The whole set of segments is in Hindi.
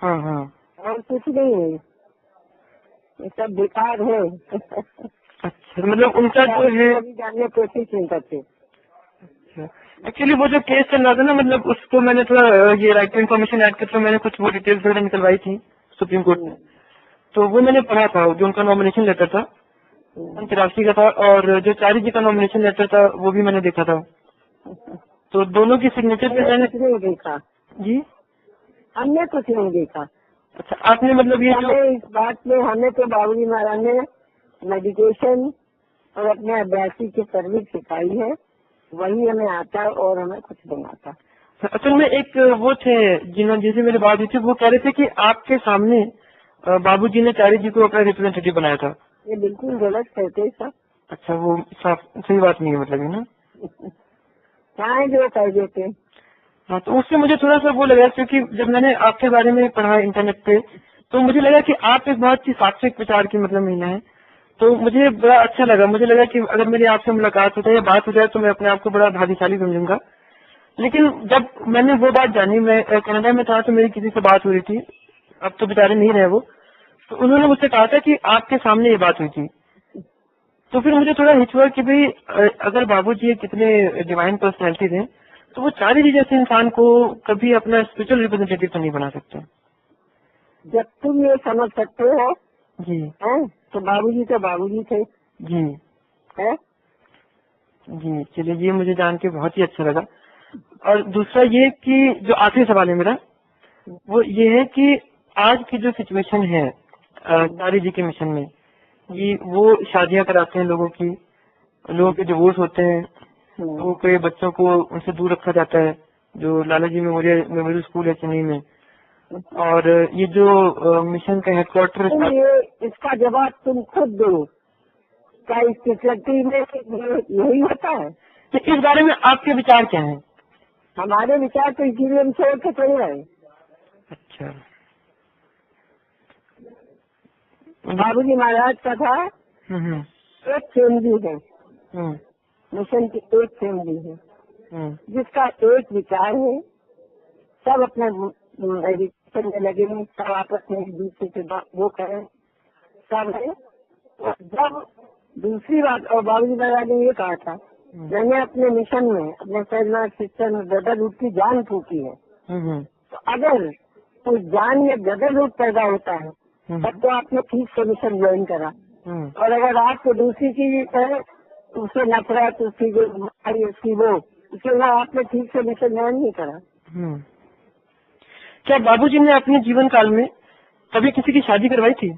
हाँ हाँ। और कुछ नहीं है, ये सब बेकार है। अच्छा, मतलब उनका जो है जानने की कोशिश नहीं करते। एक्चुअली वो जो केस चल रहा था ना, मतलब उसको मैंने थोड़ा ये राइट टू इन्फॉर्मेशन ऐड करके मैंने कुछ वो डिटेल्स वगैरह निकलवाई थी सुप्रीम कोर्ट में, तो वो मैंने पढ़ा था। जो उनका नॉमिनेशन लेटर था अंतर्राष्ट्रीय का था, और जो चारी जी का नॉमिनेशन लेटर था वो भी मैंने देखा था। तो दोनों की सिग्नेचर पे मैंने कुछ नहीं देखा जी। हमने कुछ नहीं देखा। अच्छा, आपने मतलब ये जो इस बात में हमें तो बाबूजी महाराज ने मेडिटेशन और अपने अभ्यासी की सर्विस सिखाई है, वही हमें आता है और हमें कुछ नहीं आता। असल में एक वो थे जिन्होंने जिनसे मेरी बात हुई थी, वो कह रहे थे कि आपके सामने बाबूजी ने चारी जी को अपना रिप्रेजेंटेटिव बनाया था। ये बिल्कुल गलत कहते सब। अच्छा, वो साफ सही बात नहीं है मतलब, है ना? चाहे जो कह देते। हाँ, तो उससे मुझे थोड़ा सा वो लगा, क्योंकि जब मैंने आपके बारे में पढ़ा इंटरनेट पे, तो मुझे लगा कि आप एक बहुत ही सात्विक विचार की मतलब महिला है। तो मुझे बड़ा अच्छा लगा, मुझे लगा कि अगर मेरी आपसे मुलाकात हो जाए या बात हो जाए तो मैं अपने आप को बड़ा भाग्यशाली समझूंगा। लेकिन जब मैंने वो बात जानी, मैं कनाडा में था तो मेरी किसी से बात हो रही थी, अब तो बेचारे नहीं रहे वो, तो उन्होंने मुझसे कहा था कि आपके सामने ये बात हुई थी। तो फिर मुझे थोड़ा हिच हुआ कि भाई अगर बाबूजी कितने डिवाइन पर्सनैलिटी थे, तो वो चारी जी जैसे इंसान को कभी अपना स्पिरिचुअल रिप्रेजेंटेटिव तो नहीं बना सकते। जब तुम ये समझ सकते हो जी हैं, तो बाबूजी तो बाबूजी थे। जी है? जी, चलिए, ये मुझे जान के बहुत ही अच्छा लगा। और दूसरा ये कि जो आखिरी सवाल है मेरा, वो ये है कि आज की जो सिचुएशन है चारी जी के मिशन में, कि वो शादियां कराते हैं लोगों की, लोगों के डिवोर्स होते हैं, लोगों के बच्चों को उनसे दूर रखा जाता है, जो लालाजी मेमोरियल स्कूल है चेन्नई में, और ये जो मिशन का हेडक्वार्टर ये इसका जवाब तुम खुद दो। क्या इस सोसाइटी में यही होता है? तो इस बारे में आपके विचार क्या हैं? हमारे विचार तो इसीलिए हम छोड़ के चले गए। अच्छा, बाबूजी महाराज का था एक फैमिली है, मिशन की एक फैमिली है, जिसका एक विचार है, सब अपने मेडिटेशन में लगे हैं, सब आपस में एक दूसरे से वो करें, सब है। जब दूसरी बात, और बाबूजी महाराज ने ये कहा था, मैंने अपने मिशन में अपने सैजनाथ सिस्टम में ब्रदरहुड की जान फूकी है, तो अगर उस जान में ब्रदरहुड पैदा होता है तब तो आपने ठीक से मिशन ज्वाइन करा, और अगर आपको दूसरी चीज है उससे नफरत, उसकी जो बीमारी, उसकी वो, उसके बाद आपने ठीक से मिशन ज्वाइन नहीं करा। क्या बाबूजी ने अपने जीवन काल में कभी किसी की शादी करवाई थी?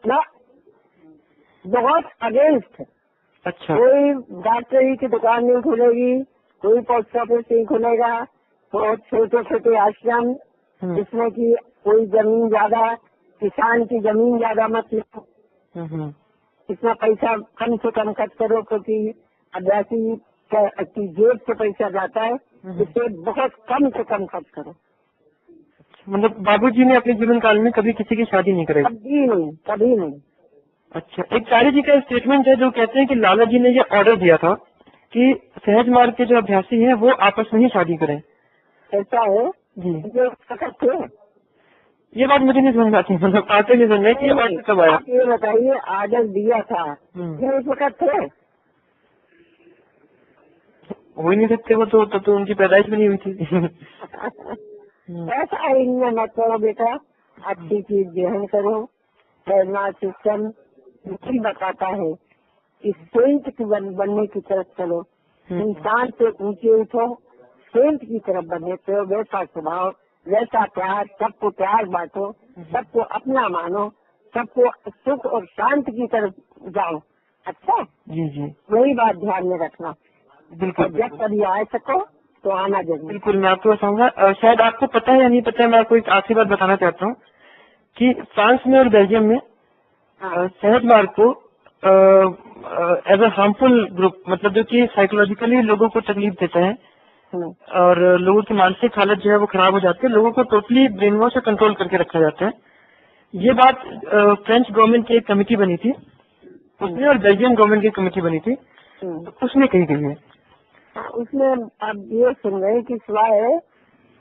ना, बहुत अगेंस्ट। अच्छा, कोई डॉक्टरी की दुकान नहीं खुलेगी, कोई पोस्ट ऑफिस नहीं खुलेगा, बहुत छोटे छोटे आश्रम, जिसमें कि कोई जमीन ज्यादा, किसान की जमीन ज्यादा मत लो, इतना पैसा कम से कम खर्च करो, क्योंकि अभ्यासी की जेब से पैसा जाता है, इससे बहुत कम से कम खर्च करो। मतलब बाबूजी ने अपने जीवन काल में कभी किसी की शादी नहीं कराई? कभी नहीं, कभी नहीं। अच्छा, एक चारी जी का स्टेटमेंट है जो कहते हैं कि लाला जी ने ये ऑर्डर दिया था कि सहज मार्ग के जो अभ्यासी हैं वो आपस में ही शादी करें। ऐसा है जी, जो सख्त थे। ये बात मुझे नहीं समझ आती, मतलब आते नहीं समझ कि ये ऑर्डर कब आया। आप ये बताइए, आर्डर दिया था ये उस वक्त थे? हो ही नहीं सकते वो, तो उनकी पैदाइश भी नहीं हुई थी। ऐसा इनमें मत करो बेटा, अच्छी चीज ग्रहण करो। सैजनाथ सिस्टम यही बताता है कि सेंट की बनने की तरफ चलो, इंसान से ऊंचे उठो, सेंट की तरफ बने, तो वैसा स्वभाव, वैसा प्यार, सबको प्यार बांटो, सबको अपना मानो, सबको सुख और शांति की तरफ जाओ। अच्छा जी जी, वही बात ध्यान में रखना। बिल्कुल। जब कभी आ सको तो आना जरूर। बिल्कुल, मैं आपको बताऊंगा। शायद आपको पता है या नहीं पता है, मैं आपको एक आखिरी बात बताना चाहता हूँ कि फ्रांस में और बेल्जियम में सहज मार्ग को एज अ हार्मफुल ग्रुप, मतलब जो कि साइकोलॉजिकली लोगों को तकलीफ देता है और लोगों की मानसिक हालत जो है वो खराब हो जाती है, लोगों को टोटली ब्रेन वॉश से कंट्रोल करके रखा जाता है। ये बात फ्रेंच गवर्नमेंट की एक कमेटी बनी थी उसमें, और बेल्जियम गवर्नमेंट की कमेटी बनी थी, तो उसमें कही गई है। उसमें अब ये सुन रहे कि सिवाय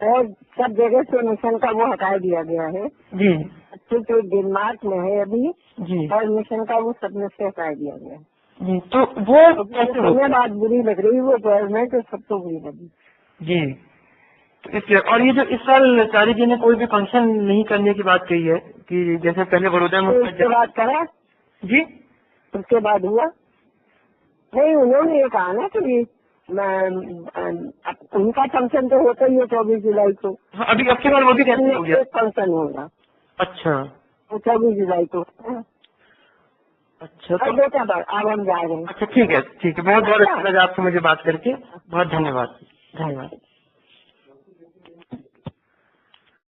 और सब जगह से मिशन का वो हटा दिया गया है जी क्योंकि डेनमार्क में है अभी जी और मिशन का वो सब में से हटा दिया गया है। जी। तो वो कैसे हमें बात बुरी लग रही वो गवर्नमेंट तो सबको बुरी लगी जी। तो इसलिए और ये जो इस साल चारी जी ने कोई भी फंक्शन नहीं करने की बात कही है कि जैसे पहले बड़ौदा में तो उसके बाद करा जी उसके बाद हुआ नहीं। उन्होंने ये कहा ना कि उनका फंक्शन तो होता ही है 24 जुलाई को। हाँ, अभी अब के बाद वो भी कैसे हो गया? एक फंक्शन होगा। अच्छा वो 24 जुलाई को। अच्छा तो बेटा अब हम जा रहे हैं। अच्छा ठीक है बहुत बहुत अच्छा लगा आपसे मुझे बात करके। बहुत धन्यवाद।